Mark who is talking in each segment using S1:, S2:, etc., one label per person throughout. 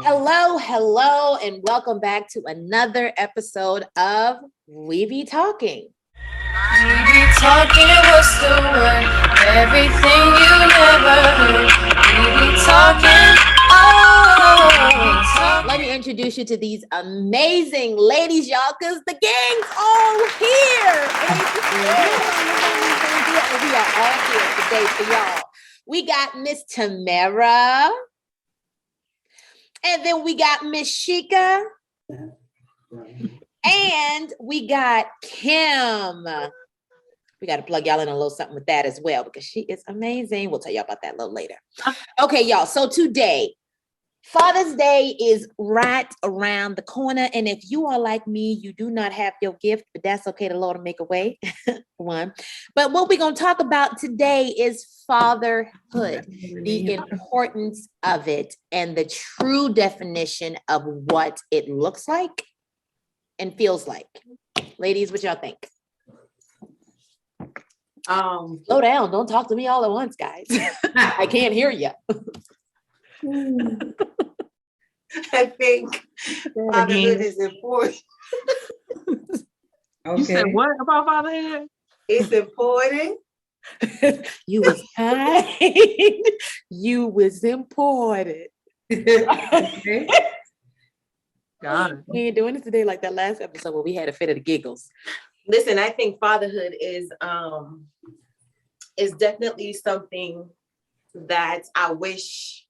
S1: Hello, hello, and welcome back to another episode of We Be Talking.
S2: We be talking, what's the word? Everything you never heard. We be talking, oh.
S1: Let me introduce you to these amazing ladies, y'all, because the gang's all here. We are all here today for y'all. We got Miss Tamara. And then we got Miss Sheikah. And we got Kim. We got to plug y'all in a little something with that as well because she is amazing. We'll tell y'all about that a little later. Okay, y'all. So today, Father's Day is right around the corner. And if you are like me, you do not have your gift, but that's okay. The Lord will make a way. One. But what we're going to talk about today is fatherhood, the importance of it, and the true definition of what it looks like and feels like. Ladies, what y'all think? Slow down. Don't talk to me all at once, guys. I can't hear you.
S3: I think fatherhood is important.
S4: Okay. You said what about fatherhood?
S3: It's important.
S1: You was kind. You was important.
S4: Okay. Got it.
S1: We ain't doing it today like that last episode where we had a fit of the giggles.
S3: Listen, I think fatherhood is definitely something that I wish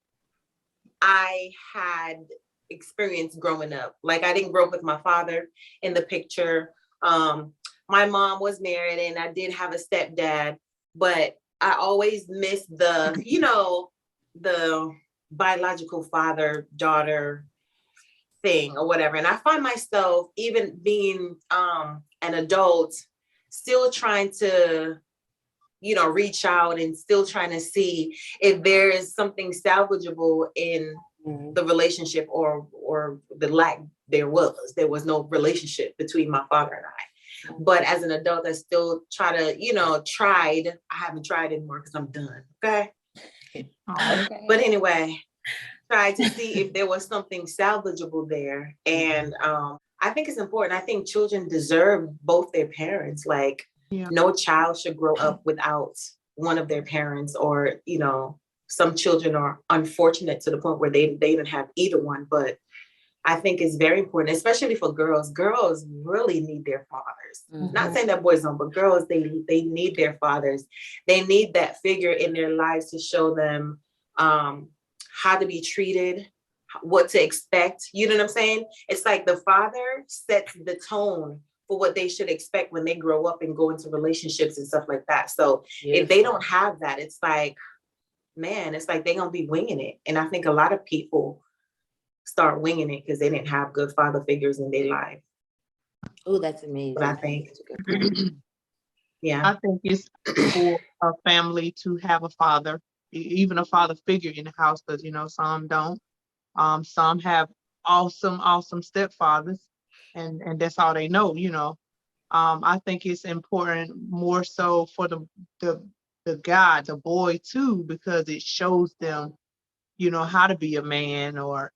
S3: I had experienced growing up. Like, I didn't grow up with my father in the picture. My mom was married and I did have a stepdad, but I always missed the biological father-daughter thing or whatever. And I find myself, even being an adult, still trying to, reach out and still trying to see if there is something salvageable in the relationship or the lack there was. There was no relationship between my father and I. But as an adult, I still try to, I haven't tried anymore because I'm done. Okay. But anyway, try to see if there was something salvageable there. And I think it's important. I think children deserve both their parents. Like, no child should grow up without one of their parents, or, some children are unfortunate to the point where they didn't have either one. But I think it's very important, especially for girls. Girls really need their fathers. Mm-hmm. Not saying that boys don't, but girls, they need their fathers. They need that figure in their lives to show them how to be treated, what to expect. You know what I'm saying? It's like the father sets the tone for what they should expect when they grow up and go into relationships and stuff like that. So if they don't have that, it's like, man, it's like they're going to be winging it. And I think a lot of people start winging it because they didn't have good father figures in their life.
S1: Oh, that's amazing.
S3: But I think,
S4: I think it's for a family to have a father, even a father figure in the house, because, some don't. Some have awesome stepfathers, and that's all they know, I think it's important more so for the guy, the boy too, because it shows them, how to be a man, or,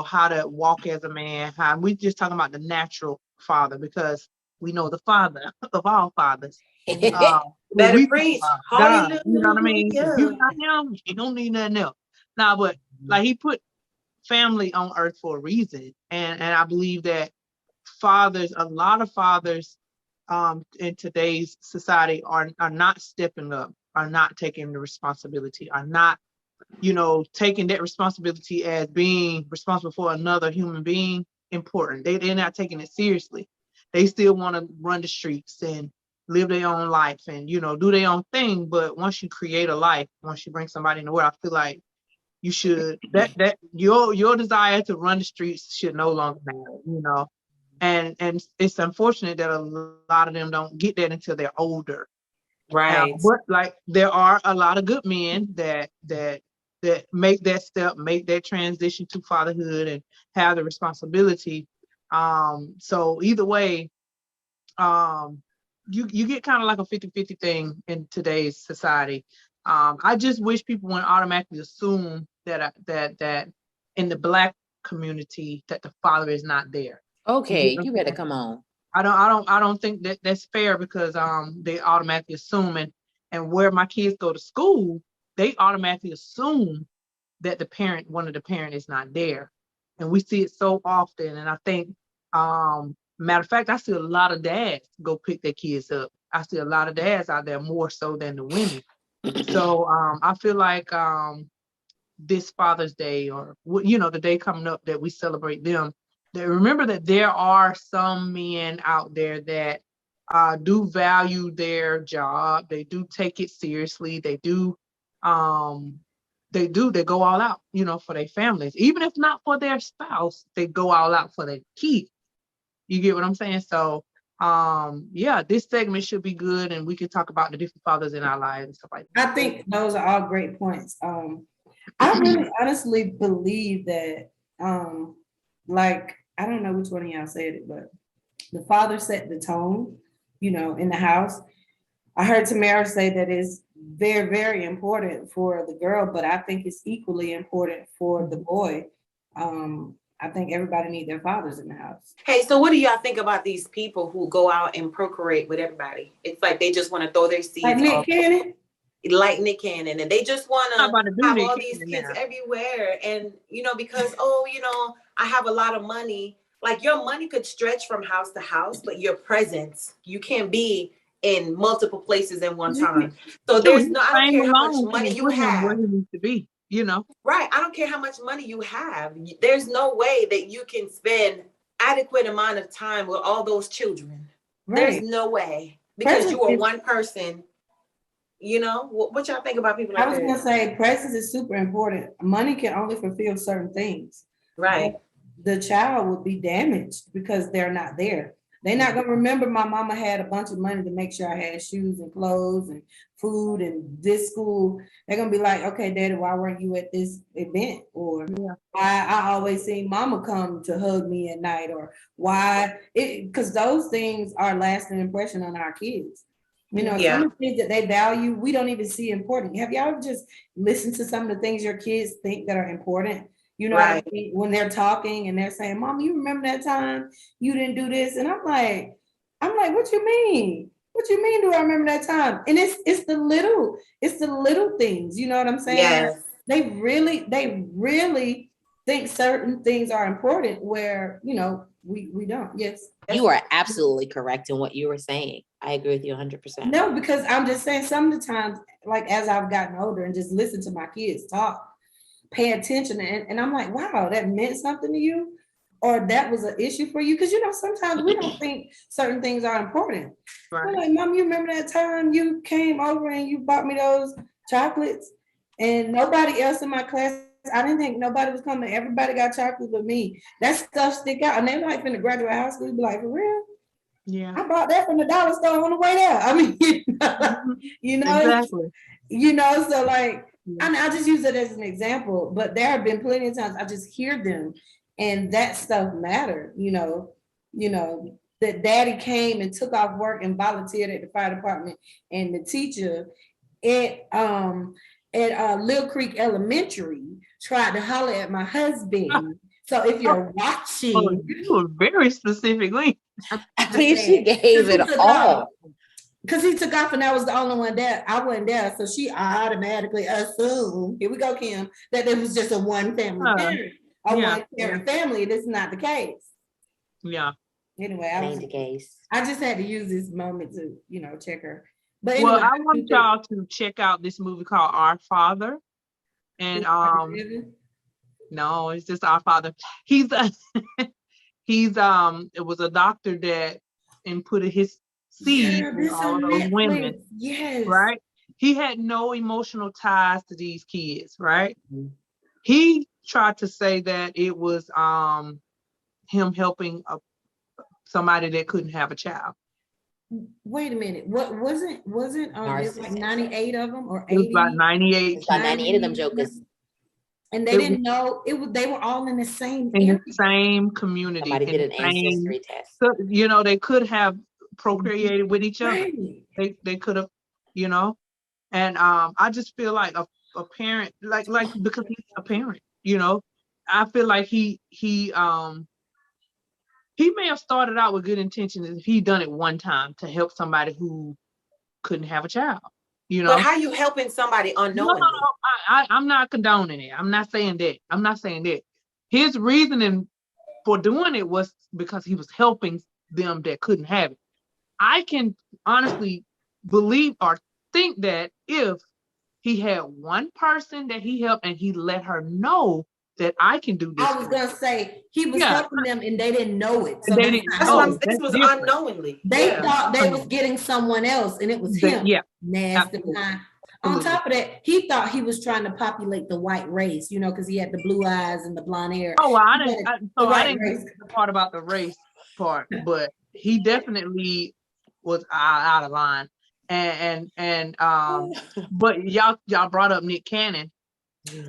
S4: how to walk as a man. We just talking about the natural father, because we know the father of all fathers.
S3: Better preach.
S4: God, you know what I mean? If you got him, you don't need nothing else. Nah, but like, he put family on earth for a reason. And I believe that a lot of fathers in today's society are not stepping up, are not taking the responsibility, are not, taking that responsibility as being responsible for another human being important. They're not taking it seriously. They still want to run the streets and live their own life and, do their own thing. But once you create a life, once you bring somebody in the world, I feel like you should, that your desire to run the streets should no longer matter, and it's unfortunate that a lot of them don't get that until they're older.
S3: Right.
S4: But like, there are a lot of good men that make that step, make that transition to fatherhood and have the responsibility. So either way, you get kind of like a 50-50 thing in today's society. I just wish people wouldn't automatically assume that in the Black community that the father is not there.
S1: Okay, you better come on.
S4: I don't think that that's fair, because they automatically assume, and where my kids go to school, they automatically assume that one of the parent is not there. And we see it so often. And I think, matter of fact, I see a lot of dads go pick their kids up. I see a lot of dads out there more so than the women. So I feel like this Father's Day, or the day coming up that we celebrate them, that remember that there are some men out there that do value their job. They do take it seriously. They do they go all out, for their families. Even if not for their spouse, they go all out for their kids. You get what I'm saying? So yeah, this segment should be good, and we can talk about the different fathers in our lives and stuff like that.
S5: I think those are all great points. I really honestly believe that, like, I don't know which one of y'all said it, but the father set the tone, in the house. I heard Tamara say that it's very, very important for the girl, but I think it's equally important for the boy. I think everybody needs their fathers in the house.
S3: Hey, so what do y'all think about these people who go out and procreate with everybody? It's like they just want to throw their seeds
S5: Like Nick Cannon?
S3: Like Nick Cannon, and they just want to have all these kids everywhere. And, because, I have a lot of money. Like, your money could stretch from house to house, but your presence, you can't be in multiple places at one time. So there's no, I don't care how much money you have.
S4: Where he needs to be,
S3: Right. I don't care how much money you have. There's no way that you can spend adequate amount of time with all those children. Right. There's no way, because you are one person. What y'all think about people like that?
S5: I was gonna say presence is super important. Money can only fulfill certain things.
S3: Right.
S5: But the child would be damaged because they're not there. They're not gonna remember my mama had a bunch of money to make sure I had shoes and clothes and food and this school. They're gonna be like, okay, Daddy, why weren't you at this event? Or why I always see mama come to hug me at night, or why because those things are lasting impression on our kids. Some of the things that they value, we don't even see important. Have y'all just listened to some of the things your kids think that are important? Right. I mean, when they're talking and they're saying, Mom, you remember that time you didn't do this? And I'm like, what you mean? What you mean? Do I remember that time? And it's the little things. You know what I'm saying?
S3: Yes.
S5: They really think certain things are important where, we don't. Yes.
S1: You are absolutely correct in what you were saying. I agree with you 100%.
S5: No, because I'm just saying some of the times, like as I've gotten older and just listen to my kids talk, pay attention, and I'm like, wow, that meant something to you, or that was an issue for you, because sometimes we don't think certain things are important. Right. I'm like, Mom, you remember that time you came over and you bought me those chocolates, and nobody else in my class, I didn't think nobody was coming. Everybody got chocolate but me. That stuff stick out, and they're like finna graduate high school. Be like, for real? Yeah, I bought that from the dollar store on the way there. I mean,
S4: exactly.
S5: So like. And I just use it as an example, but there have been plenty of times I just hear them, and that stuff mattered. That Daddy came and took off work and volunteered at the fire department, and the teacher at Little Creek Elementary tried to holler at my husband. So if you're watching,
S4: you were very specifically.
S1: I mean, she gave it all.
S5: Because he took off and I was the only one there. I wasn't there. So she automatically assumed, here we go, Kim, that there was just a one family parent. One parent family. This is not the case.
S4: Yeah.
S5: Anyway, I just had to use this moment to, check her. But
S4: anyway, I want y'all to check out this movie called Our Father. And no, it's just Our Father. It was a doctor that inputted his seed in all those women.
S5: Yes.
S4: Right? He had no emotional ties to these kids, right? Mm-hmm. He tried to say that it was him helping somebody that couldn't have a child.
S5: Wait a minute. What wasn't there's like 98 of them or 80?
S4: It was about 98.
S1: About 98 of them jokers.
S5: And they didn't know they were all in the same
S4: same community.
S1: Somebody did an ancestry test.
S4: So, they could have procreated with each other. Right. They could have, and I just feel like a parent, like because he's a parent, I feel like he may have started out with good intentions if he done it one time to help somebody who couldn't have a child, you know.
S3: But how you helping somebody unknowingly?
S4: No, I'm not condoning it. I'm not saying that. His reasoning for doing it was because he was helping them that couldn't have it. I can honestly believe or think that if he had one person that he helped and he let her know that I can do this.
S5: I was gonna say he was
S4: Yeah.
S5: helping them and they didn't know it. So
S4: They
S5: that's
S4: didn't
S5: not
S3: That's
S4: know.
S3: what
S5: helping.
S3: this
S4: That's
S3: was
S4: different.
S3: unknowingly.
S5: They
S3: Yeah.
S5: thought they was getting someone else, and it was him.
S4: Yeah.
S5: Nasty
S4: Absolutely.
S5: line. On top of that, he thought he was trying to populate the white race, you know, because he had the blue eyes and the blonde hair.
S4: Oh, well, I
S5: He
S4: didn't.
S5: wanted
S4: So
S5: the
S4: I
S5: white
S4: didn't
S5: race.
S4: get the part about the race part, but he definitely was out of line. But y'all brought up Nick Cannon.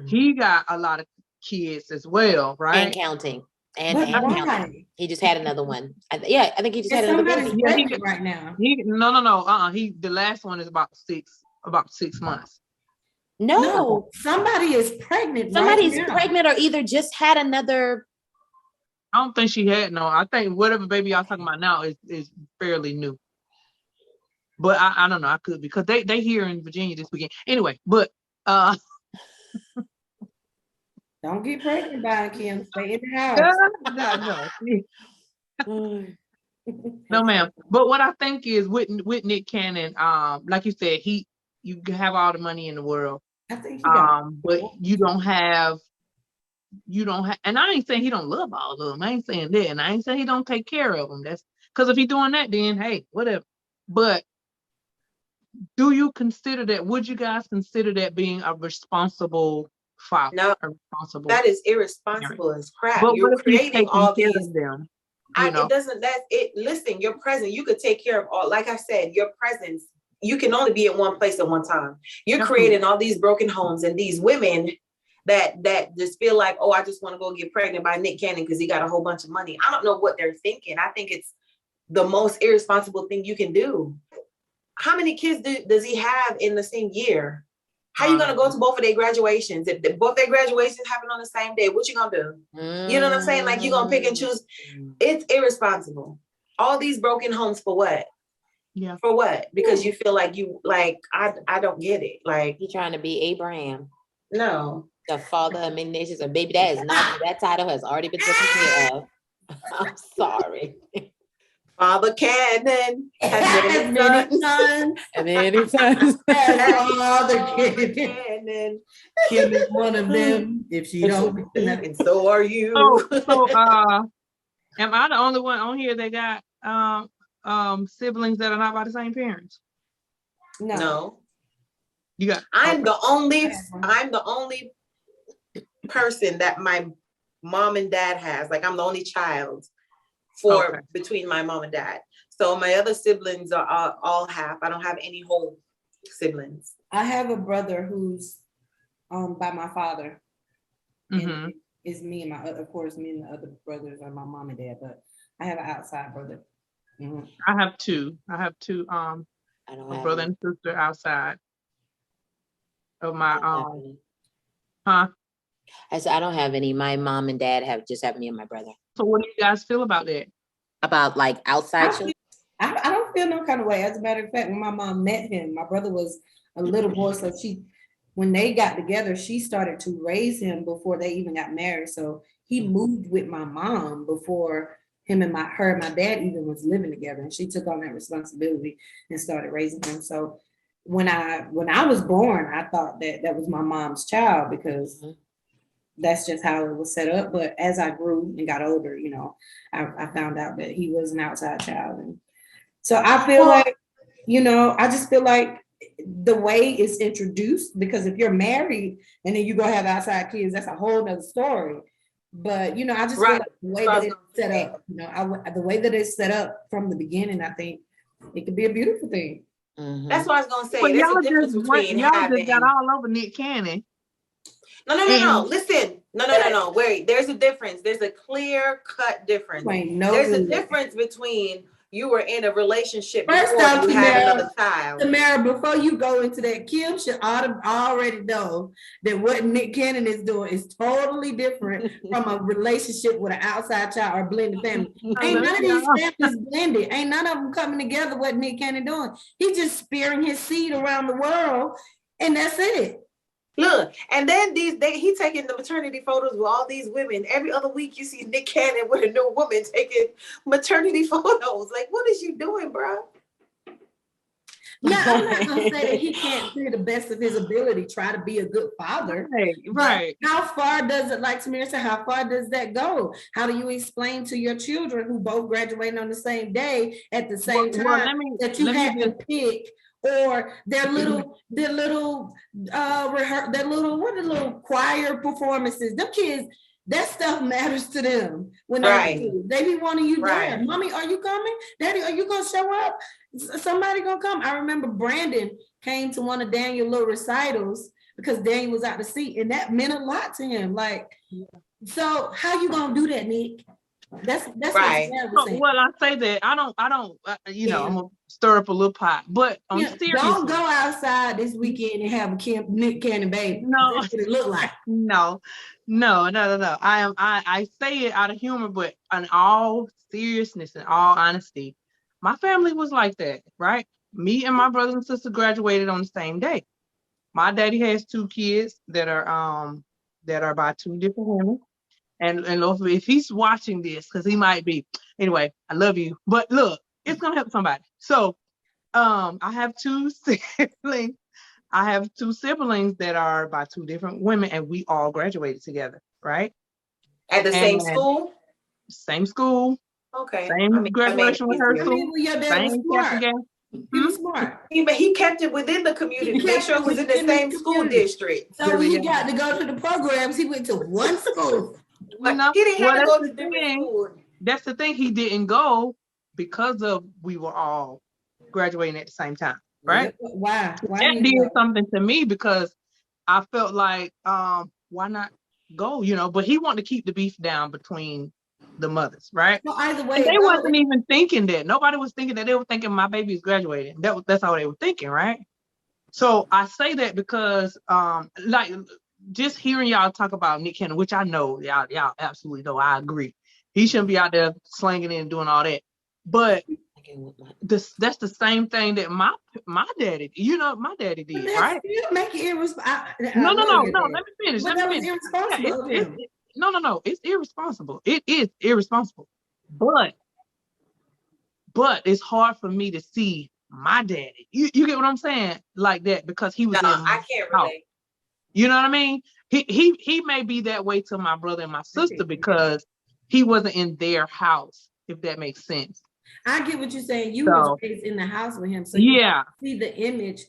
S4: He got a lot of kids as well,
S1: And
S4: right?
S1: counting.
S5: But
S1: And counting.
S5: why?
S1: He just had another one. I think he just
S5: And
S1: had another
S5: somebody's
S1: baby.
S4: Yeah,
S5: pregnant right now.
S4: No. The last one is about 6 months.
S1: No,
S5: Somebody is pregnant.
S1: somebody's
S5: right now.
S1: pregnant or either just had another.
S4: I don't think she had no. I think whatever baby y'all talking about now is fairly new. But I don't know. I could because they here in Virginia this weekend. Anyway, but
S5: Don't get pregnant by Kim. Stay in the house.
S4: no, ma'am. But what I think is with Nick Cannon, like you said, you can have all the money in the world,
S5: I think he got.
S4: but you don't have, and I ain't saying he don't love all of them. I ain't saying that, and I ain't saying he don't take care of them. That's because if he doing that, then hey, whatever. But do you consider that? Would you guys consider that being a responsible father?
S3: No,
S4: a responsible
S3: that is irresponsible as crap.
S4: But
S3: You're
S4: what if he's
S3: creating
S4: taking
S3: all
S4: care
S3: these.
S4: of them? You know,
S3: It doesn't. That it. Listen, you're present. You could take care of all. Like I said, your presence. You can only be in one place at one time. You're
S4: Absolutely.
S3: creating all these broken homes and these women that just feel like, oh, I just want to go get pregnant by Nick Cannon because he got a whole bunch of money. I don't know what they're thinking. I think it's the most irresponsible thing you can do. How many kids does he have in the same year? How you gonna go to both of their graduations? If both their graduations happen on the same day, what you gonna do? You know what I'm saying? Like you gonna pick and choose. It's irresponsible. All these broken homes for what?
S4: Yeah.
S3: For what? Because you feel like I don't get it. Like
S1: He trying to be Abraham,
S3: no.
S1: the father of many nations. A baby that is not that title has already been taken care of. I'm sorry.
S3: Father Cannon has
S5: As many sons
S1: And then anytime.
S5: as Father
S3: Father
S5: Kim.
S3: Cannon.
S5: Kim is one of them. If she don't,
S3: And so are you.
S4: So am I the only one on here that got siblings that are not by the same parents?
S3: No.
S4: You got
S3: I'm the only person that my mom and dad has. Like I'm the only child between my mom and dad. So my other siblings are all half. I don't have any whole siblings.
S5: I have a brother who's by my father. And it's me and of course, me and the other brothers are my mom and dad, but I have an outside brother.
S4: I have two. I have two
S1: I don't
S4: a
S1: have
S4: brother
S1: any.
S4: and sister outside of my
S1: I don't have any.
S4: huh?
S1: I said I don't have any. My mom and dad have me and my brother.
S4: So what do you guys feel about that?
S1: About like outside children?
S5: I don't feel no kind of way. As a matter of fact, when my mom met him, my brother was a little boy, so when they got together, she started to raise him before they even got married. So he moved with my mom before him and her and my dad even was living together, and she took on that responsibility and started raising him. So when I was born, I thought that was my mom's child because that's just how it was set up. But as I grew and got older, you know, I found out that he was an outside child. And so I feel like, you know, I just feel like the way it's introduced, because if you're married and then you go have outside kids, that's a whole nother story. But, you know, I just feel like the way that it's set up, you know, the way that it's set up from the beginning, I think it could be a beautiful thing.
S3: That's what I was gonna say.
S4: But
S3: There's
S4: y'all
S3: a difference between
S4: just
S3: having.
S4: got all over Nick Cannon.
S3: No. Listen. No. Wait. There's a difference. There's a clear cut difference. There's a difference between you were in a relationship
S5: First
S3: before
S5: off,
S3: you had another child.
S5: Tamara, before you go into that, Kim should already know that what Nick Cannon is doing is totally different from a relationship with an outside child or blended family. Ain't none of these families blended. Ain't none of them coming together. What Nick Cannon doing? He's just spearing his seed around the world, and that's it.
S3: Look, and then he taking the maternity photos with all these women. Every other week you see Nick Cannon with a new woman taking maternity photos. Like, what is you doing, bro?
S5: Now, I'm not gonna say that he can't, to the best of his ability, try to be a good father.
S4: Right.
S5: How far does it, like Tamir said, how far does that go? How do you explain to your children who both graduating on the same day at the same time that you had to pick, or their little choir performances? Them kids, that stuff matters to them when they be wanting you there. Mommy, are you coming? Daddy, are you gonna show up? Somebody gonna come. I remember Brandon came to one of Daniel's little recitals because Daniel was out to sea, and that meant a lot to him. Like, so how you gonna do that, Nick? That's
S3: right.
S4: Well, I say that I don't, I'm gonna stir up a little pot, but
S5: don't go outside this weekend and have a Nick Cannon baby.
S4: No,
S5: that's what it look like.
S4: No. I say it out of humor, but in all seriousness and all honesty, my family was like that, right? Me and my brothers and sisters graduated on the same day. My daddy has 2 kids that are by 2 different women. And if he's watching this, because he might be. Anyway, I love you. But look, it's gonna help somebody. So I have 2 siblings. I have 2 siblings that are by 2 different women, and we all graduated together, right?
S3: At the same school?
S4: Same school.
S3: Okay.
S4: Same graduation rehearsal.
S5: Your dad was smart. He was smart.
S3: He kept it within the community. Make sure it was in the same school district.
S5: So when he got to go to the programs, he went to one school.
S3: He didn't have to go to different schools.
S4: That's the thing. He didn't go because we were all graduating at the same time, right?
S5: Why?
S4: That did something to me because I felt like, why not go? But he wanted to keep the beef down between the mothers, right?
S5: Well, either way,
S4: they wasn't even thinking that. Nobody was thinking that. They were thinking my baby is graduating. That's how they were thinking, right? So I say that because, like, just hearing y'all talk about Nick Cannon, which I know y'all absolutely know, I agree. He shouldn't be out there slanging it and doing all that. But that's the same thing that my daddy, my daddy did, right?
S5: You make it irresponsible.
S4: No. Let me finish.
S5: Irresponsible.
S4: No. It's irresponsible. It is irresponsible. But it's hard for me to see my daddy. You get what I'm saying? Like that, because he was
S3: I can't relate.
S4: You know what I mean? He may be that way to my brother and my sister because he wasn't in their house, if that makes sense.
S5: I get what you're saying. You were raised in the house with him, so you see the image.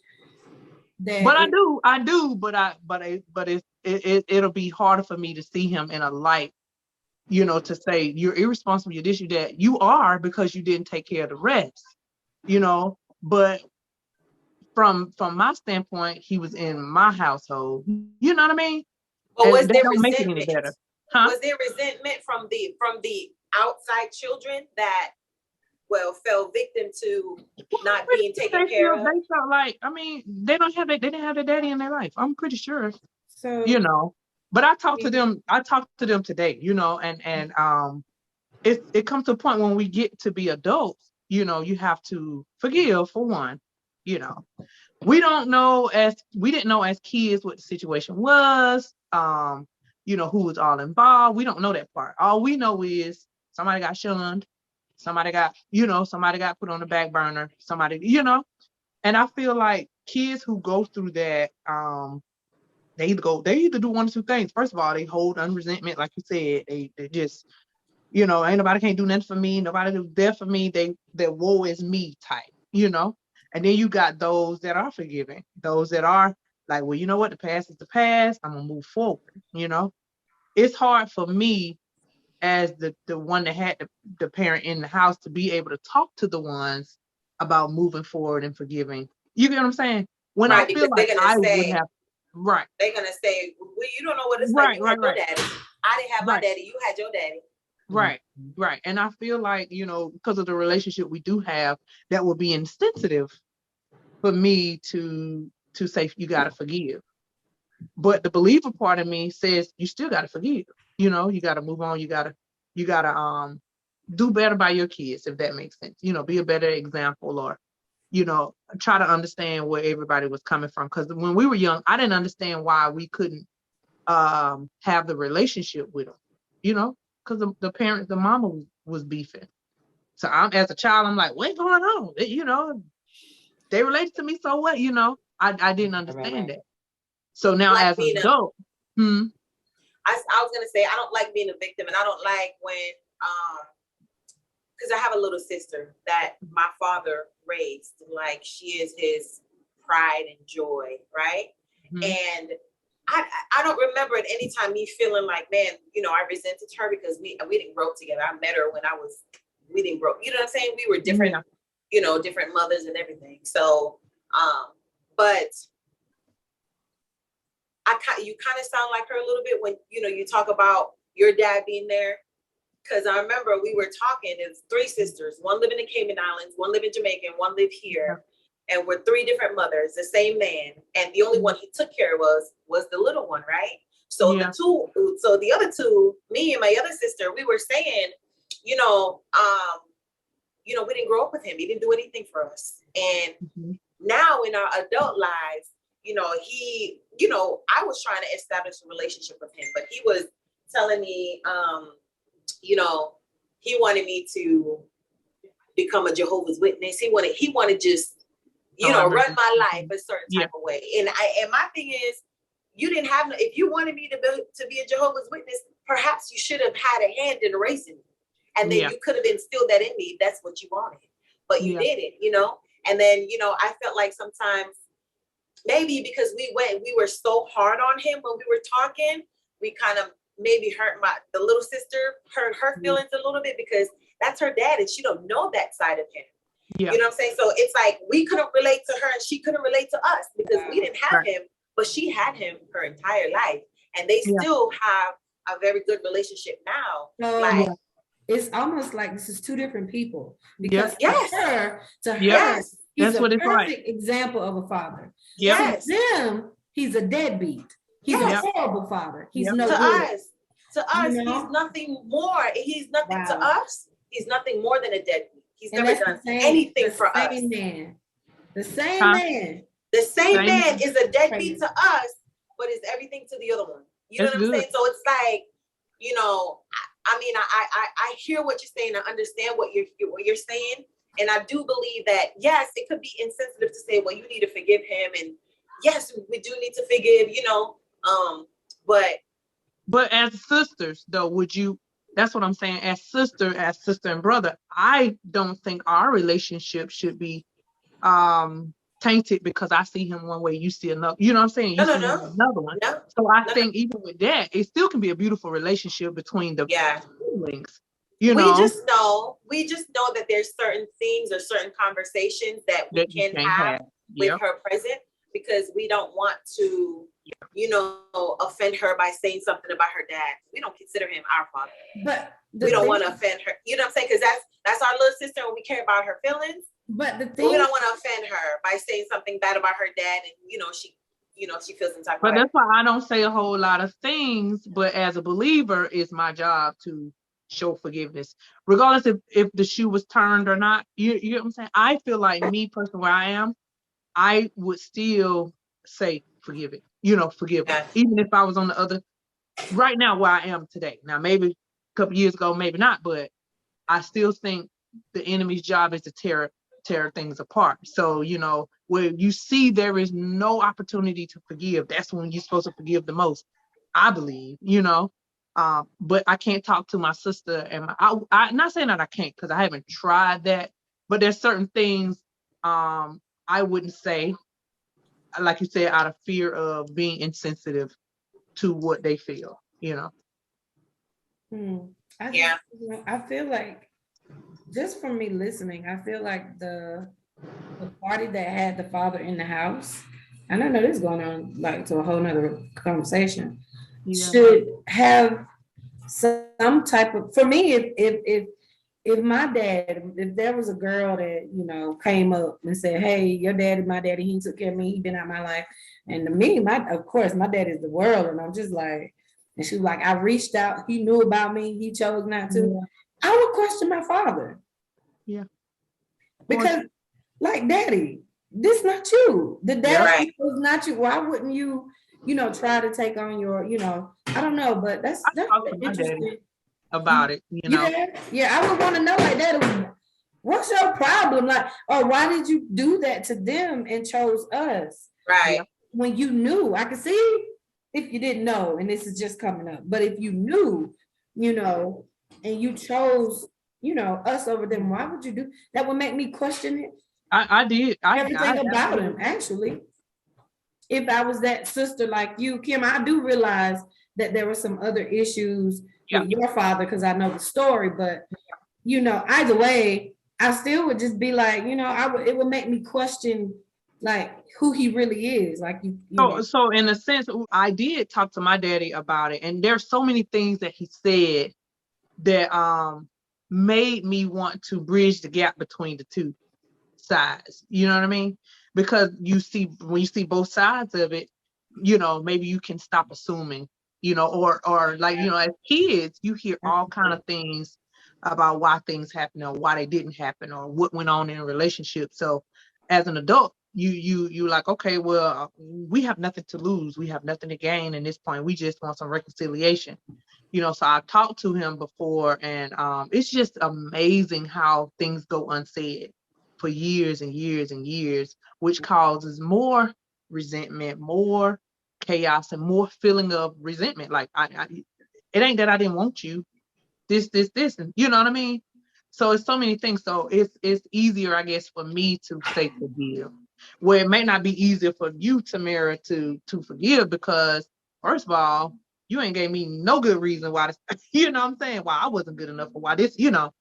S4: But I do. But it'll be harder for me to see him in a light, to say you're irresponsible, you're this, you that. You are, because you didn't take care of the rest, But from my standpoint, he was in my household. You know what I mean?
S3: But was there
S4: don't make it any better. Huh?
S3: Was there resentment from the outside children that fell victim to not being taken care of?
S4: They felt like, they didn't have their daddy in their life. I'm pretty sure.
S5: So
S4: but I talked to them. I talked to them today. And it comes to a point when we get to be adults. You have to forgive, for one. We didn't know as kids what the situation was. Who was all involved. We don't know that part. All we know is somebody got shunned. Somebody got put on the back burner. And I feel like kids who go through that, they either do one or two things. First of all, they hold unresentment, like you said. They just, ain't nobody can't do nothing for me. Nobody do there for me. They're woe is me type, And then you got those that are forgiving, those that are like, well, you know what? The past is the past. I'm gonna move forward. It's hard for me as the one that had the parent in the house to be able to talk to the ones about moving forward and forgiving. You get what I'm saying? When I feel like I would have, right.
S3: They're gonna say, well, you don't know what it's like. You had your daddy. I didn't have my daddy. You had your daddy.
S4: Right, right. And I feel like, because of the relationship we do have, that would be insensitive for me to say you gotta forgive. But the believer part of me says you still gotta forgive. You gotta move on. You gotta do better by your kids, if that makes sense. Be a better example, or try to understand where everybody was coming from. Because when we were young, I didn't understand why we couldn't have the relationship with them, because the mama was beefing. So as a child, I'm like, what's going on? They related to me, so what? I didn't understand that. So now
S3: Like
S4: as an
S3: being
S4: adult,
S3: I was gonna say I don't like being a victim, and I don't like when because I have a little sister that my father raised like she is his pride and joy, right? And I don't remember at any time me feeling like, man, I resented her because we didn't grow up together. I met her when we didn't grow, you know what I'm saying? We were different, different mothers and everything. So, but you kind of sound like her a little bit when, you talk about your dad being there. Because I remember we were talking, it's 3 sisters, one living in the Cayman Islands, one live in Jamaica, and one live here. And we're 3 different mothers, the same man. And the only one he took care of was the little one, right? So the other 2, me and my other sister, we were saying, we didn't grow up with him. He didn't do anything for us. And now in our adult lives, I was trying to establish a relationship with him, but he was telling me, he wanted me to become a Jehovah's Witness. He wanted just, run my life a certain type of way. And my thing is, you didn't have, if you wanted me to be a Jehovah's Witness, perhaps you should have had a hand in raising me. And then you could have instilled that in me if that's what you wanted. But you didn't, And then, I felt like sometimes maybe because we were so hard on him when we were talking, we kind of maybe hurt the little sister, hurt her feelings a little bit because that's her dad and she don't know that side of him. You know what I'm saying? So it's like we couldn't relate to her and she couldn't relate to us because we didn't have him, but she had him her entire life. And they still have a very good relationship now.
S5: It's almost like this is 2 different people because to her, he's a perfect example of a father. To them, he's a deadbeat. He's a horrible father. He's no good.
S3: To us, he's nothing more. He's nothing to us. He's nothing more than a deadbeat. He's never done anything for us.
S5: The same man is a deadbeat to us, but is everything to the other one. You know what I'm saying? So it's like, I hear what you're saying. I understand what you're saying. And I do believe that, yes, it could be insensitive to say, well, you need to forgive him. And yes, we do need to forgive,
S4: but as sisters, though, that's what I'm saying. As sister and brother, I don't think our relationship should be tainted because I see him one way, you see another. You know what I'm saying? You see another one.
S3: No,
S4: so I think even with that, it still can be a beautiful relationship between the siblings.
S3: We just know that there's certain things or certain conversations that we can have with her present because we don't want to, offend her by saying something about her dad. We don't consider him our father. But we don't want to offend her. You know what I'm saying? Because that's our little sister and we care about her feelings.
S5: But the thing,
S3: we don't want to offend her by saying something bad about her dad and, she feels some type of way.
S4: But that's why I don't say a whole lot of things. But as a believer, it's my job to show forgiveness, regardless if the shoe was turned or not. You know what I'm saying? I feel like me personally, where I am, I would still say forgive it. Forgive it. Even if I was on the other, right now where I am today. Now, maybe a couple years ago, maybe not, but I still think the enemy's job is to tear things apart. So, where you see there is no opportunity to forgive, that's when you're supposed to forgive the most, I believe, but I can't talk to my sister and I'm not saying that I can't because I haven't tried that, but there's certain things I wouldn't say, like you said, out of fear of being insensitive to what they feel,
S5: I feel like, just from me listening, I feel like the party that had the father in the house, and I know this is going on like to a whole nother conversation, should have some type of, for me, if my dad, if there was a girl that, you know, came up and said, hey, your dad is my daddy, he took care of me, he been out my life. And to me, of course, my dad is the world. And I'm just like, and she was like, I reached out, he knew about me, he chose not to.
S4: Yeah.
S5: I would question my father.
S4: Yeah.
S5: Because, like, daddy, this not you. The dad
S3: Right.
S5: was not you. Why wouldn't you, you know, try to take on your, you know, I don't know, but that's
S4: talked to my daddy
S5: interesting.
S4: about it, you know.
S5: Yeah, I would want to know, like, that. What's your problem? Like, or why did you do that to them and chose us?
S3: Right.
S5: When you knew, I could see if you didn't know, and this is just coming up, but if you knew, you know, and you chose, you know, us over them, why would you do that? Would make me question it.
S4: I did.
S5: Everything about him, actually. If I was that sister like you, Kim, I do realize that there were some other issues with your father because I know the story, but you know, either way, I still would just be like, you know, it would make me question like who he really is. Like you know.
S4: So in a sense, I did talk to my daddy about it, and there's so many things that he said that made me want to bridge the gap between the two sides. You know what I mean? Because when you see both sides of it, you know, maybe you can stop assuming, you know, or like, you know, as kids, you hear all kind of things about why things happen or why they didn't happen or what went on in a relationship. So as an adult, you like, okay, well, we have nothing to lose. We have nothing to gain in this point. We just want some reconciliation. You know, so I talked to him before, and it's just amazing how things go unsaid for years and years and years, which causes more resentment, more chaos, and more feeling of resentment. Like it ain't that I didn't want you. This, and you know what I mean? So it's so many things. So it's easier, I guess, for me to say forgive, where it may not be easier for you, Tamara, to forgive, because first of all, you ain't gave me no good reason why this, you know what I'm saying, why I wasn't good enough, or why this, you know.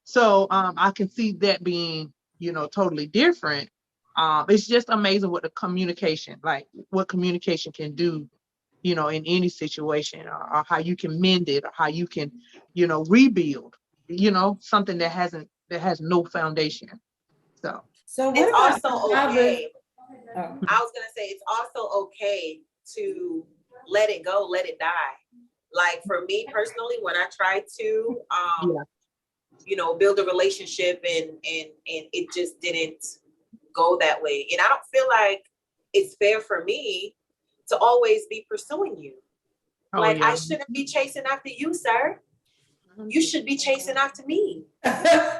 S4: So I can see that being, you know, totally different. It's just amazing what what communication can do, you know, in any situation, or how you can mend it, or how you can, you know, rebuild, you know, something that has no foundation. So
S5: what
S3: It's
S5: about
S3: also okay. I was gonna say it's also okay to let it go, let it die. Like for me personally, when I try to you know, build a relationship and it just didn't go that way. And I don't feel like it's fair for me to always be pursuing you. I shouldn't be chasing after you, sir. You should be chasing after me.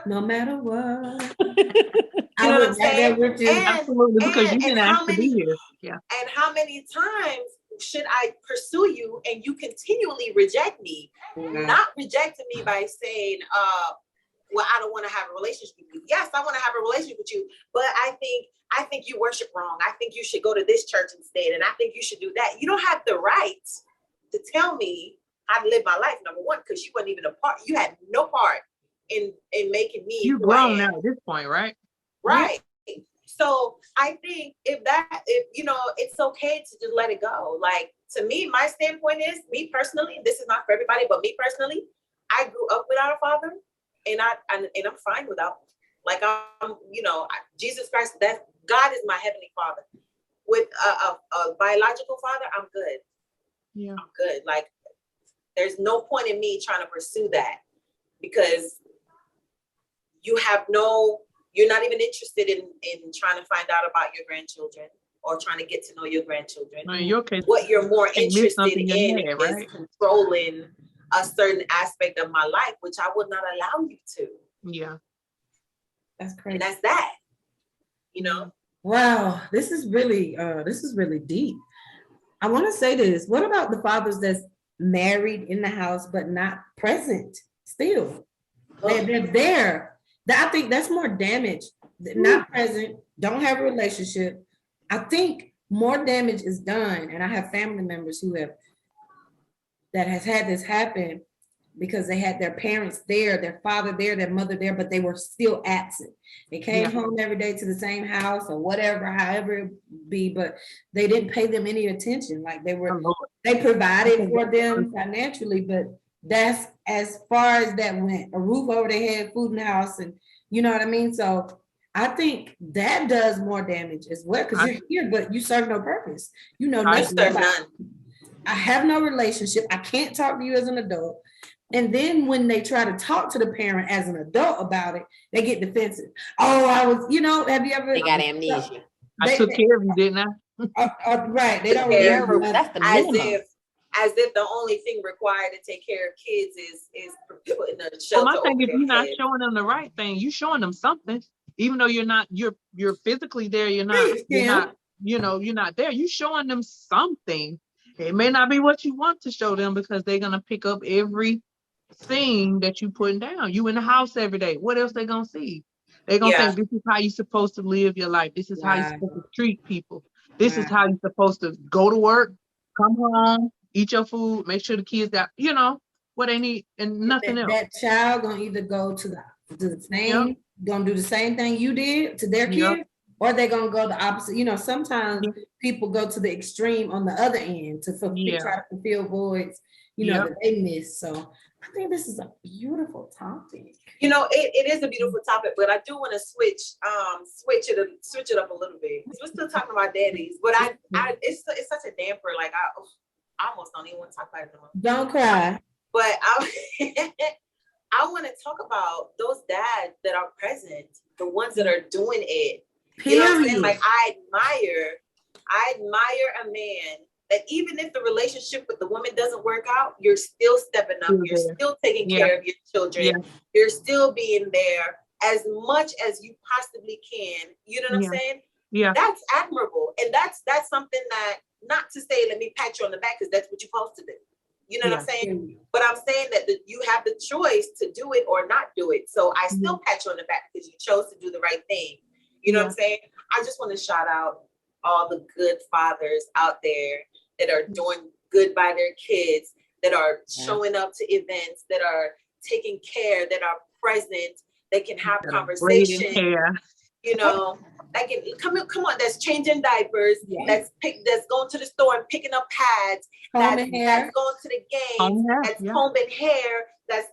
S5: No matter what.
S3: You know what I'm saying?
S4: Absolutely, because you didn't ask to be here. Yeah.
S3: And how many times should I pursue you and you continually reject me? Not rejecting me by saying, well, I don't want to have a relationship with you. Yes, I want to have a relationship with you, but I think you worship wrong. I think you should go to this church instead, and I think you should do that. You don't have the right to tell me how to live my life, number one, because you weren't even a part. You had no part in making me.
S4: You're grown now at this point, right?
S3: Right. Yeah. So I think if you know, it's okay to just let it go. Like, to me, my standpoint is, me personally, this is not for everybody, but me personally, I grew up without a father, and I'm fine without. Like, I'm, you know, Jesus Christ, that God is my heavenly Father. With a biological father, I'm good.
S4: Yeah,
S3: I'm good. Like, there's no point in me trying to pursue that, because you're not even interested in trying to find out about your grandchildren or trying to get to know your grandchildren.
S4: in your case,
S3: what you're more interested in is controlling a certain aspect of my life, which I would not allow you to.
S4: Yeah.
S5: That's crazy.
S3: And that's that. You know?
S5: Wow, this is really deep. I want to say this. What about the fathers that's married in the house but not present still? They're there. I think that's more damage. Not present, don't have a relationship. I think more damage is done, and I have family members that has had this happen because they had their parents there, their father there, their mother there, but they were still absent. They came home every day to the same house or whatever, however it be, but they didn't pay them any attention. Like they provided for them financially, but that's as far as that went. A roof over their head, food in the house, and you know what I mean? So I think that does more damage as well, because you're here, but you serve no purpose. You know
S4: I
S5: nothing
S3: serve
S5: about
S3: none.
S5: I have no relationship. I can't talk to you as an adult. And then when they try to talk to the parent as an adult about it, they get defensive. Oh, I was, have you ever?
S1: They got amnesia.
S4: I took care of you, didn't I?
S5: Right. They don't
S3: Care
S5: remember.
S1: That's the
S3: As
S1: minimum.
S3: if the only thing required to take care of kids is putting a
S4: Well,
S3: shelter
S4: my thing
S3: over
S4: is,
S3: their
S4: you're not
S3: head.
S4: showing them the right thing. You showing them something, even though you're physically there. You're not there. You showing them something. It may not be what you want to show them, because they're gonna pick up every thing that you putting down. You in the house every day. What else they gonna see? They're gonna
S3: Yeah.
S4: think this is how you're supposed to live your life. This is how you're
S5: Right.
S4: supposed to treat people. This is
S5: Right.
S4: how you're supposed to go to work, come home, eat your food, make sure the kids got, what they need, and nothing else.
S5: That child gonna either go to the same,
S4: Yep.
S5: gonna do the same thing you did to their
S4: Yep.
S5: kid, or they're gonna go the opposite. Sometimes
S4: Yep.
S5: people go to the extreme on the other end to
S4: Yeah.
S5: try to fulfill voids,
S4: Yep.
S5: that they miss. So I think this is a beautiful topic.
S3: It is a beautiful topic, but I do want to switch it up a little bit. We're still talking about daddies, but it's such a damper. Like I almost don't even want to talk about it anymore.
S5: Don't cry.
S3: But I want to talk about those dads that are present, the ones that are doing it. You know what I'm saying?
S5: Period.
S3: Like I admire a man that even if the relationship with the woman doesn't work out, you're still stepping up.
S4: Still
S3: You're
S4: there.
S3: still taking
S4: Yeah.
S3: care of your children.
S4: Yeah.
S3: You're still being there as much as you possibly can. You know what
S4: Yeah.
S3: I'm saying?
S4: Yeah.
S3: That's admirable. And that's something that, not to say, let me pat you on the back, because that's what you're supposed to do. You know what I'm saying? But I'm saying that you have the choice to do it or not do it. So I still pat you on the back because you chose to do the right thing. You know what I'm saying? I just want to shout out all the good fathers out there that are doing good by their kids, that are showing up to events, that are taking care, that are present, that can have conversations. That can come on, that's changing diapers, that's going to the store and picking up pads, that's going to the games, that's combing hair, that's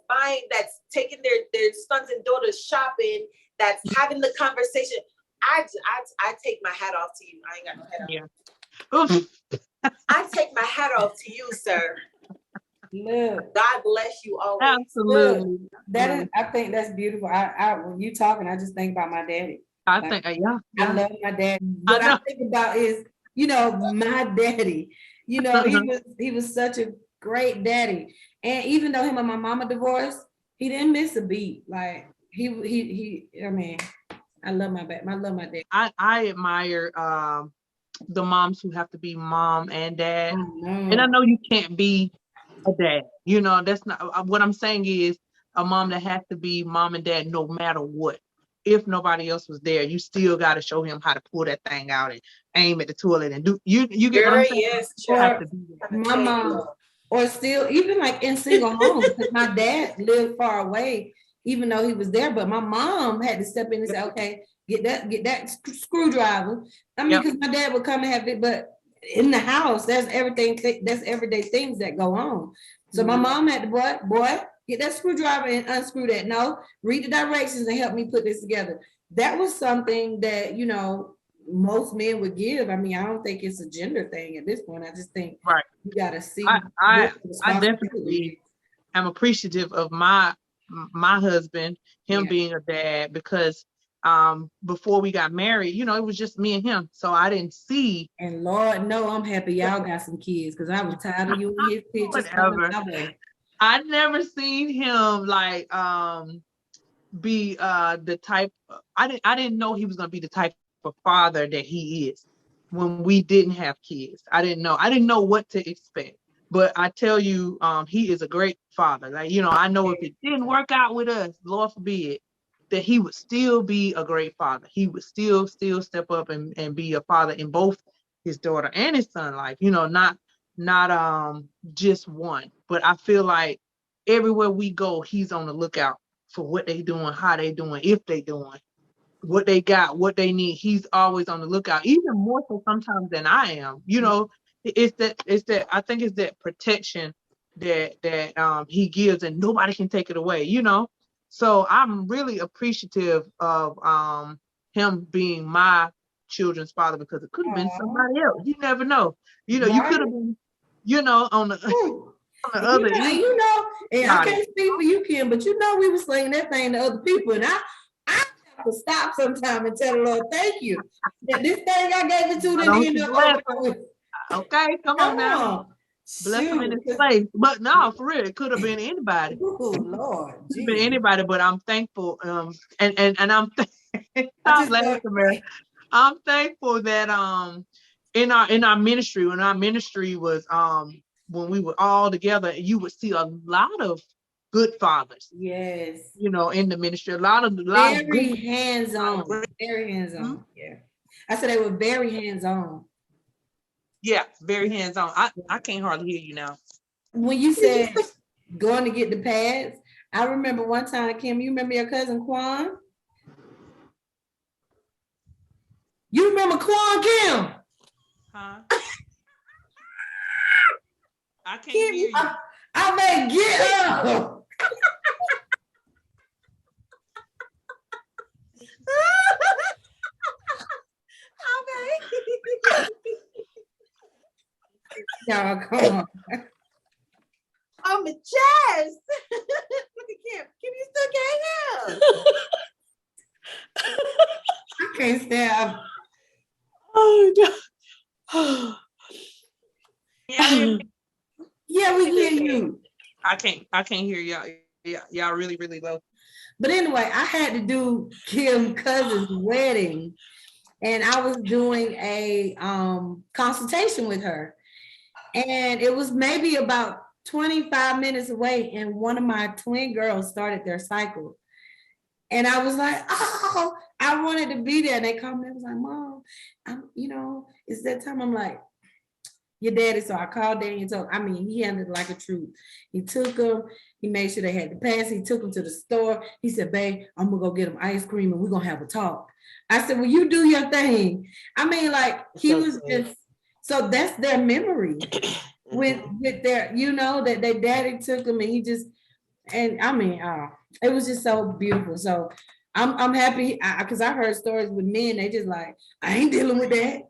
S3: taking their sons and daughters shopping, that's having the conversation. I take my hat off to you. I ain't got no hat on. I take my hat off to you, sir.
S5: Look,
S3: God bless you always.
S4: Absolutely.
S5: Look, I think that's beautiful. When you talking, I just think about my daddy.
S4: I think,
S5: I love my daddy. What I think about is, my daddy. He was such a great daddy. And even though him and my mama divorced, he didn't miss a beat. Like I mean, I love my dad. I love my dad.
S4: I admire the moms who have to be mom and dad. And I know you can't be a dad. That's not what I'm saying. Is a mom that has to be mom and dad no matter what. If nobody else was there, you still got to show him how to pull that thing out and aim at the toilet and do. You get what I'm saying?
S3: Yes,
S5: my mom, or still even like in single homes, because my dad lived far away, even though he was there. But my mom had to step in and say, "Okay, get that screwdriver." I mean, because my dad would come and have it, but in the house, there's everything. That's everyday things that go on. So my mom had to, boy, get that screwdriver and unscrew that. No, read the directions and help me put this together. That was something that, most men would give. I mean, I don't think it's a gender thing at this point. I just think you got to see.
S4: I definitely am appreciative of my husband, him being a dad, because before we got married, it was just me and him. So I didn't see.
S5: And Lord, no, I'm happy y'all got some kids, because I was tired of you and his pictures.
S4: I never seen him like be the type. I didn't know he was gonna be the type of father that he is when we didn't have kids. I didn't know what to expect. But I tell you, he is a great father. Like, I know if it didn't work out with us, Lord forbid, that he would still be a great father. He would still step up and be a father in both his daughter and his son life. Not just one. But I feel like everywhere we go, he's on the lookout for what they doing, how they doing, if they doing, what they got, what they need. He's always on the lookout, even more so sometimes than I am. It's that I think it's that protection that he gives, and nobody can take it away, you know. So I'm really appreciative of him being my children's father, because it could have been somebody else. You never know. You know, you could have been, you know, on the
S5: Ooh.
S4: on the
S5: And
S4: other
S5: and
S4: end.
S5: and I
S4: Got it.
S5: can't speak for you, Kim, but we were slinging that thing to other people, and I have to stop sometime and tell the Lord, thank you. That this thing I gave it to
S4: Why
S5: didn't
S4: don't
S5: end
S4: you
S5: up
S4: bless
S5: over with.
S4: Okay, come on
S5: Come
S4: now.
S5: on.
S4: Bless him in his
S5: Shoot.
S4: place. But no, for real, it could have been anybody.
S5: Oh Lord.
S4: Could have been
S5: Jesus.
S4: anybody, but I'm thankful. And I'm
S5: I
S4: stop
S5: just
S4: laughing, man. I'm thankful that in our ministry, when our ministry was when we were all together, you would see a lot of good fathers,
S5: Yes.
S4: you know, in the ministry. A lot of
S5: Very
S4: good,
S5: hands-on. Very hands-on. Yeah. I said they were very hands-on.
S4: yeah, very hands-on. I can't hardly hear you now.
S5: When you said going to get the pads, I remember one time, Kim, you remember your cousin Quan? You remember Quan, Kim?
S4: Huh? I can't
S5: Kim,
S4: hear you.
S5: I may get up. Y'all, come on.
S3: I'm a chest. Look at Kim. Kim, you still can't hear.
S5: I can't stand.
S1: Oh no.
S5: Yeah, we hear you.
S4: I can't hear y'all. Y'all really, really low.
S5: But anyway, I had to do Kim's cousin's wedding, and I was doing a consultation with her. And it was maybe about 25 minutes away, and one of my twin girls started their cycle. And I was like, oh, I wanted to be there. And they called me. I was like, Mom, it's that time. I'm like, your daddy. So I called Daddy and told, he handled it like a truth. He took them, he made sure they had the pass. He took them to the store. He said, babe, I'm gonna go get them ice cream and we're gonna have a talk. I said, well, you do your thing. He
S1: So
S5: was
S1: sweet.
S5: just, so that's their memory with their, that their daddy took them and he just, and it was just so beautiful. So I'm happy because I heard stories with men, they just like, I ain't dealing with that.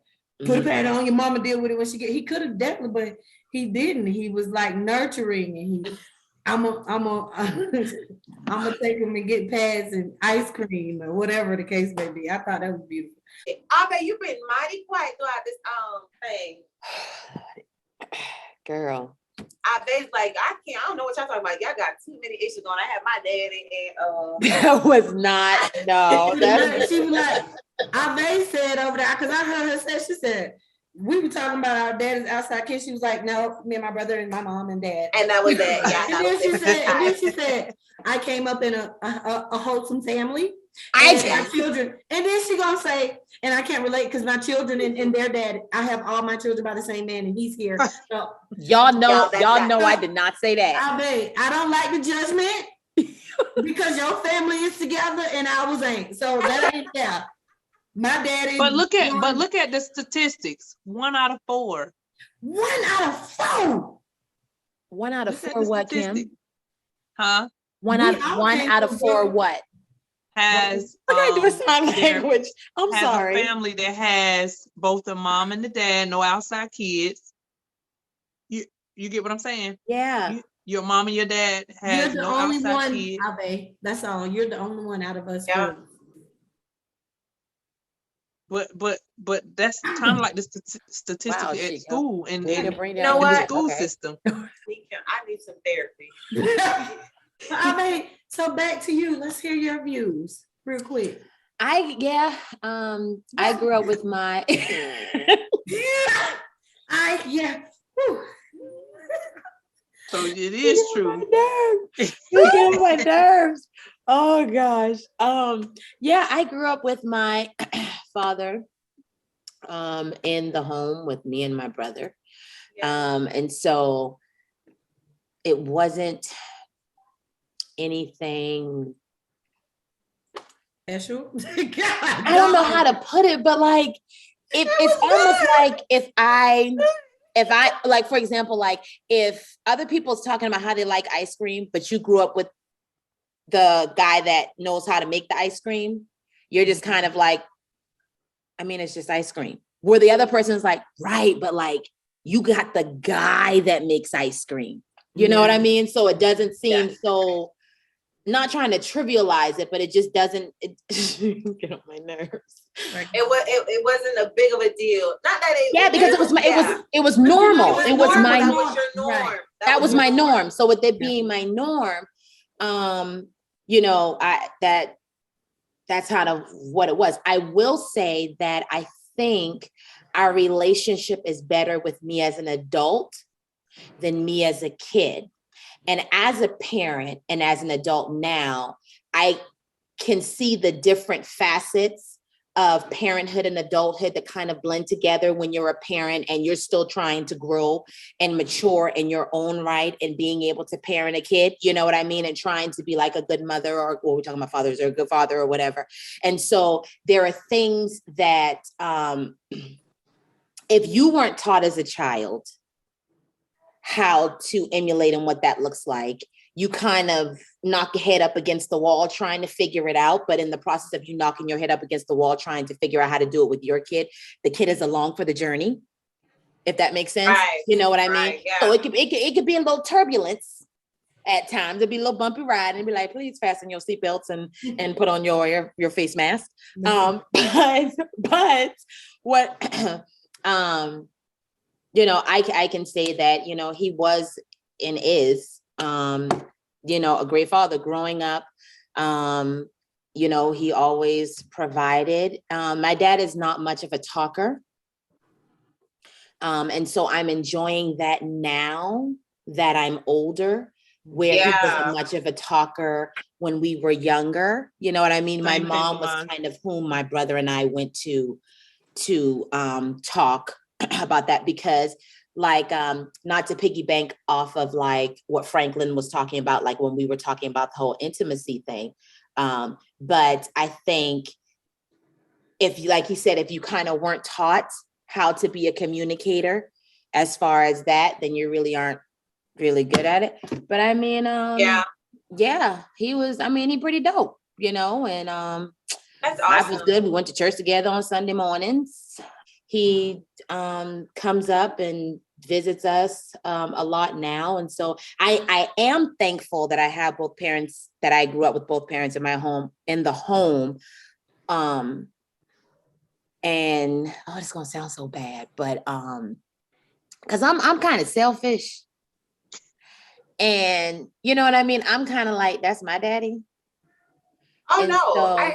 S5: Put a pad on, your mama deal with it when she he could have definitely, but he didn't. He was like nurturing, and I'm gonna take him and get pads and ice cream or whatever the case may be. I thought that was beautiful.
S3: I bet you've been mighty quiet throughout this thing.
S1: Girl.
S3: I bet I don't know what y'all talking about. Y'all got too many issues going. I have my daddy and
S1: That was not, no.
S5: She was like, I said over there, because I heard her say, she said, we were talking about our daddy's outside kids. She was like, no, me and my brother and my mom and dad.
S3: and that was that. Yeah.
S5: And then she said, I came up in a wholesome family.
S1: I
S5: And my children, and then she gonna say, and I can't relate because my children and their dad, I have all my children by the same man, and he's here. So
S1: y'all know I did not say that.
S5: I don't like the judgment because your family is together and ours ain't. So that ain't fair. My daddy.
S4: But look at the statistics. 1 out of 4.
S5: 1 out of 4.
S1: 1 out of 4 what, Kim?
S4: Huh?
S1: One out of 4 what?
S4: Has
S1: I gotta do a sign language. I'm sorry.
S4: A family that has both the mom and the dad, no outside kids. You get what I'm saying?
S1: Yeah.
S4: Your mom and your dad has no outside kids.
S5: Ave, that's all. You're the only one out of us.
S3: Yeah.
S4: But that's kind of like the statistic at school and
S1: you
S4: know what? The school system.
S3: I need some therapy.
S5: So back to you. Let's hear your views real quick.
S1: I grew up with my
S4: So it is true.
S1: You get my nerves. Oh gosh. I grew up with my father in the home with me and my brother. And so it wasn't anything
S5: special.
S1: I don't know how to put it, but like it's almost like if I if I, like, for example, like if other people's talking about how they like ice cream, but you grew up with the guy that knows how to make the ice cream, you're just kind of like, I mean, it's just ice cream. Where the other person's like, right, but like you got the guy that makes ice cream. You know what I mean? So it doesn't seem so, not trying to trivialize it, but it just doesn't, it get on my nerves.
S3: It wasn't a big of a deal. Not that it
S1: Because it was normal. It was my
S3: that was your norm.
S5: Right.
S1: that was my norm. So with it being my norm, you know, that's kind of what it was. I will say that I think our relationship is better with me as an adult than me as a kid. And as a parent and as an adult now, I can see the different facets of parenthood and adulthood that kind of blend together when you're a parent and you're still trying to grow and mature in your own right and being able to parent a kid, you know what I mean? And trying to be like a good mother, or we're talking about fathers, or a good father or whatever. And so there are things that if you weren't taught as a child how to emulate and what that looks like, you kind of knock your head up against the wall trying to figure it out. But in the process of you knocking your head up against the wall trying to figure out how to do it with your kid, the kid is along for the journey, if that makes sense.
S3: Right.
S1: You know what I mean?
S3: Right, yeah.
S1: So it could be a little turbulence at times. It'd be a little bumpy ride and be like, please fasten your seatbelts and put on your face mask. But what you know, I can say that, you know, he was and is, you know, a great father growing up. You know, he always provided. My dad is not much of a talker. And so I'm enjoying that now that I'm older, where he wasn't much of a talker when we were younger. You know what I mean? My mom was kind of whom my brother and I went to talk about that, because like not to piggy bank off of like what Franklin was talking about, like when we were talking about the whole intimacy thing, but I think if you, like he said, if you kind of weren't taught how to be a communicator as far as that, then you really aren't really good at it. But I mean he was, I mean, he pretty dope, you know. And
S3: that's
S1: life
S3: awesome.
S1: was good. We went to church together on Sunday mornings. He comes up and visits us a lot now. And so I am thankful that I have both parents, that I grew up with both parents in my home, in the home. And it's gonna sound so bad, but because I'm kind of selfish. And you know what I mean? I'm kind of like, that's my daddy.
S3: Oh
S1: And
S3: no.
S1: so,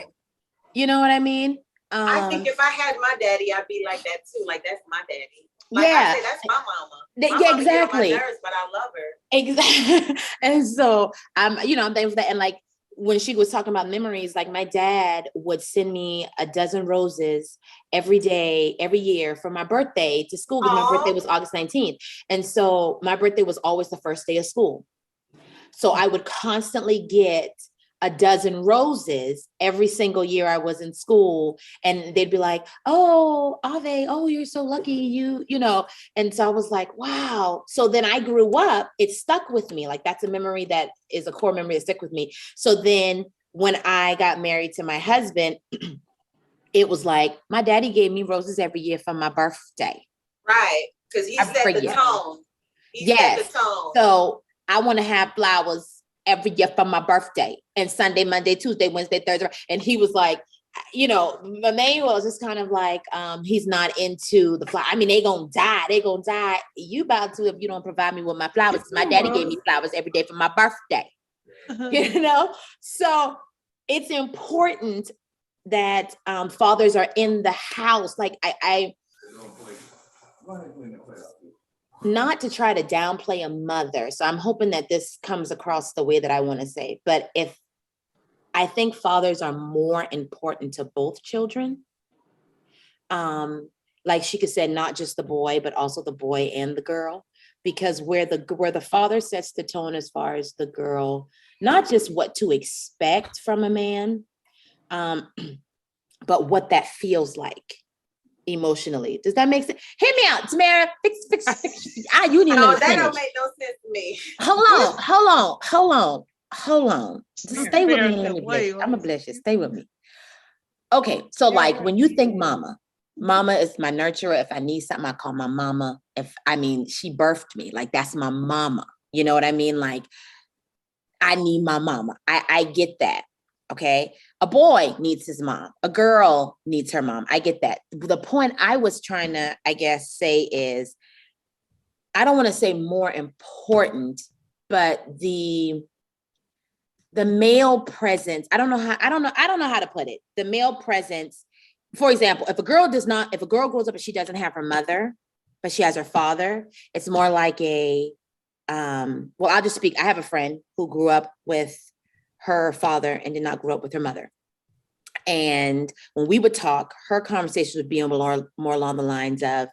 S1: you know what I mean?
S3: I think if I had my daddy, I'd be like that too. Like, that's my daddy. Like
S1: yeah.
S3: I say, that's my mama.
S1: Yeah,
S3: Mama get on my
S1: exactly.
S3: nerves, but I love her.
S1: Exactly. And so you know, I'm thankful for that. And like when she was talking about memories, like my dad would send me a dozen roses every day, every year for my birthday to school, because my birthday was August 19th. And so my birthday was always the first day of school. So I would constantly get a dozen roses every single year I was in school. And they'd be like, oh, Ave, oh, you're so lucky, you know. And so I was like, wow. So then I grew up, it stuck with me. Like that's a memory that is a core memory that stuck with me. So then when I got married to my husband, it was like, my daddy gave me roses every year for my birthday.
S3: Right, because he set the tone. He set the tone.
S1: So I want to have flowers every year for my birthday, and Sunday, Monday, Tuesday, Wednesday, Thursday. And he was like, you know, Emmanuel was just kind of like, he's not into the flower. I mean, they gonna die. You about to, if you don't provide me with my flowers. My daddy gave me flowers every day for my birthday, you know? So it's important that fathers are in the house. Like I not to try to downplay a mother. So I'm hoping that this comes across the way that I want to say. But if I think fathers are more important to both children, like she could say, not just the boy, but also the boy and the girl, because where the father sets the tone as far as the girl, not just what to expect from a man, but what that feels like. emotionally. Does that make sense? Hear me out, Tamara. Fix. You didn't
S3: No,
S1: even
S3: that
S1: finish.
S3: don't make no sense to me.
S1: Hold on. Just stay with me and let me bless you. I'm gonna bless you. Stay with me. Okay, so like when you think mama is my nurturer. If I need something, I call my mama. She birthed me. Like that's my mama. You know what I mean? Like I need my mama. I get that. Okay. A boy needs his mom. A girl needs her mom. I get that. The point I was trying to, I guess, say is, I don't want to say more important, but the male presence, I don't know how to put it. The male presence, for example, if a girl grows up and she doesn't have her mother, but she has her father, it's more like I'll just speak. I have a friend who grew up with her father and did not grow up with her mother. And when we would talk, her conversations would be more along the lines of,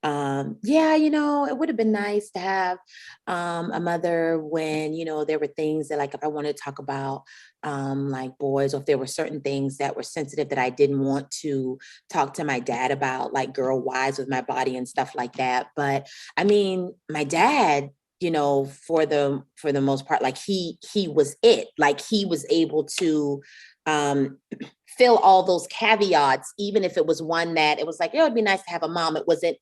S1: it would have been nice to have a mother when, there were things that like if I wanted to talk about like boys, or if there were certain things that were sensitive that I didn't want to talk to my dad about, like girl wise with my body and stuff like that. But I mean, my dad, for the most part, like he was it, like he was able to fill all those caveats, even if it was one that it was like, it'd be nice to have a mom. It wasn't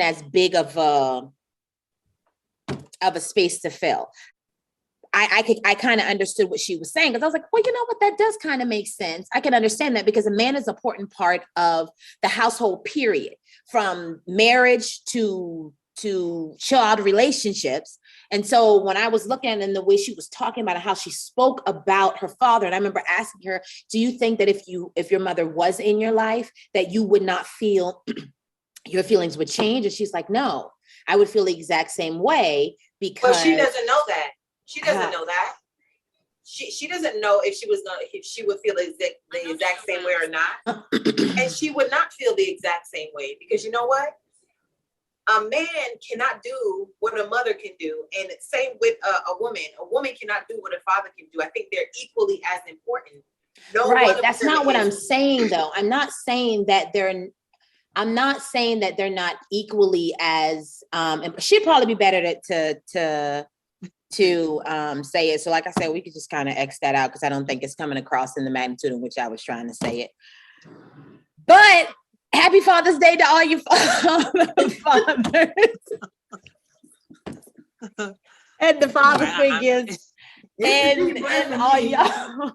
S1: as big of a space to fill. I kind of understood what she was saying, because I was like, well, you know what, that does kind of make sense. I can understand that, because a man is an important part of the household, period, from marriage to child relationships. And so when I was looking at the way she was talking about how she spoke about her father, and I remember asking her, do you think that if your mother was in your life, that you would not feel your feelings would change? And she's like, no, I would feel the exact same way, because
S3: But she doesn't know that. She doesn't know that. She doesn't know if she would feel the exact same way or not. And she would not feel the exact same way, because you know what? A man cannot do what a mother can do. And same with a woman. A woman cannot do what a father can do. I think they're equally as important.
S1: Right. That's not what I'm saying, though. I'm not saying that they're not equally as, she'd probably be better to say it. So like I said, we could just kind of X that out, because I don't think it's coming across in the magnitude in which I was trying to say it. But happy Father's Day to all you fathers and the father figures and all y'all.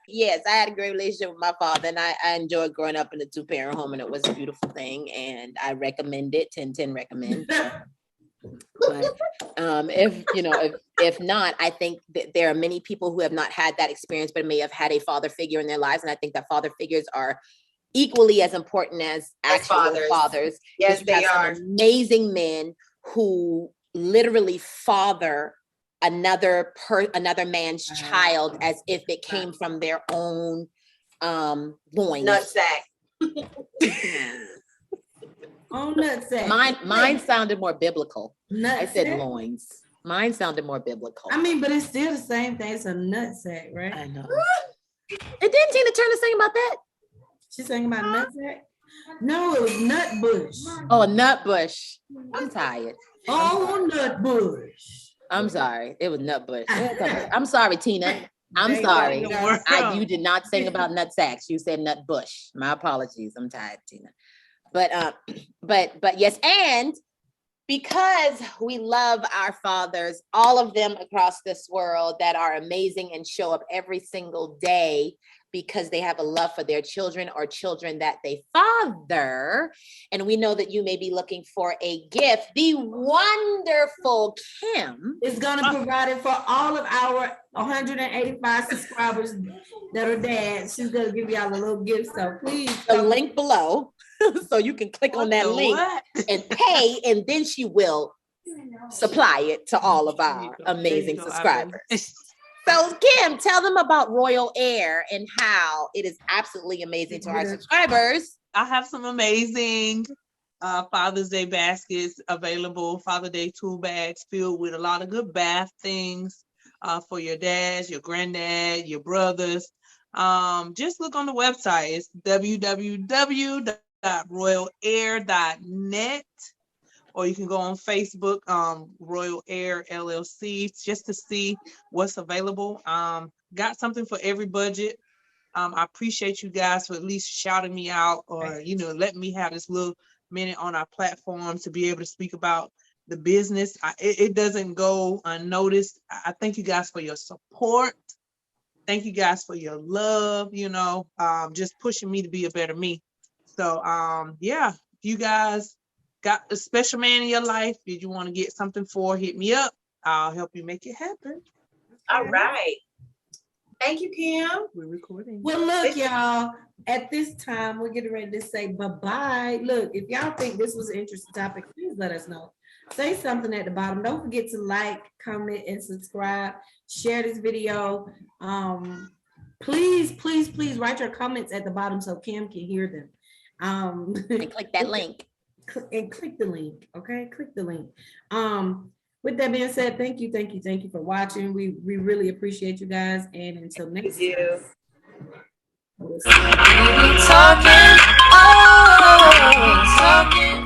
S1: Yes, I had a great relationship with my father, and I enjoyed growing up in a 2-parent home, and it was a beautiful thing, and I recommend it. 10/10 recommend. But if not, I think that there are many people who have not had that experience, but may have had a father figure in their lives, and I think that father figures are equally as important as actual fathers.
S3: Yes, they are.
S1: Amazing men who literally father another man's child as if it came from their own loins.
S3: Nutsack.
S5: Oh, nutsack.
S1: Mine sounded more biblical.
S5: Nutsack?
S1: I said loins. Mine sounded more biblical.
S5: I mean, but it's still the same thing. It's a nutsack, right?
S1: I know. And didn't Tina Turner sing about that?
S5: She sang about nutsack? No, it was nut bush.
S1: Oh, nut bush. I'm tired.
S5: Oh, nut bush.
S1: I'm sorry. It was nut bush. I'm sorry, Tina. I'm sorry. You did not sing about nut sacks. You said nut bush. My apologies. I'm tired, Tina. But yes, and because we love our fathers, all of them across this world that are amazing and show up every single day because they have a love for their children or children that they father. And we know that you may be looking for a gift. The wonderful Kim
S5: is going to provide it for all of our 185 subscribers that are dads. She's going to give y'all a little gift. So please.
S1: The link below. So you can click on that link and pay, and then she will supply it to all of our amazing subscribers. So Kim, tell them about Royal Air and how it is absolutely amazing to our subscribers.
S4: I have some amazing Father's Day baskets available, Father's Day tool bags filled with a lot of good bath things for your dads, your granddad, your brothers. Just look on the website. It's www www.royalair.net, or you can go on Facebook, Royal Air LLC, just to see what's available. Got something for every budget. I appreciate you guys for at least shouting me out, or letting me have this little minute on our platform to be able to speak about the business. It doesn't go unnoticed. I thank you guys for your support. Thank you guys for your love, just pushing me to be a better me. So yeah, if you guys got a special man in your life, if you want to get something for, hit me up. I'll help you make it happen.
S3: All right. Thank you, Kim.
S4: We're recording.
S5: Well, look, y'all, at this time, we're getting ready to say bye-bye. Look, if y'all think this was an interesting topic, please let us know. Say something at the bottom. Don't forget to like, comment, and subscribe. Share this video. Please, please, please write your comments at the bottom so Kim can hear them.
S1: And click that link.
S5: And click the link, okay? Click the link. With that being said, thank you for watching. We really appreciate you guys. And until next time.
S2: We be talking, oh, talking.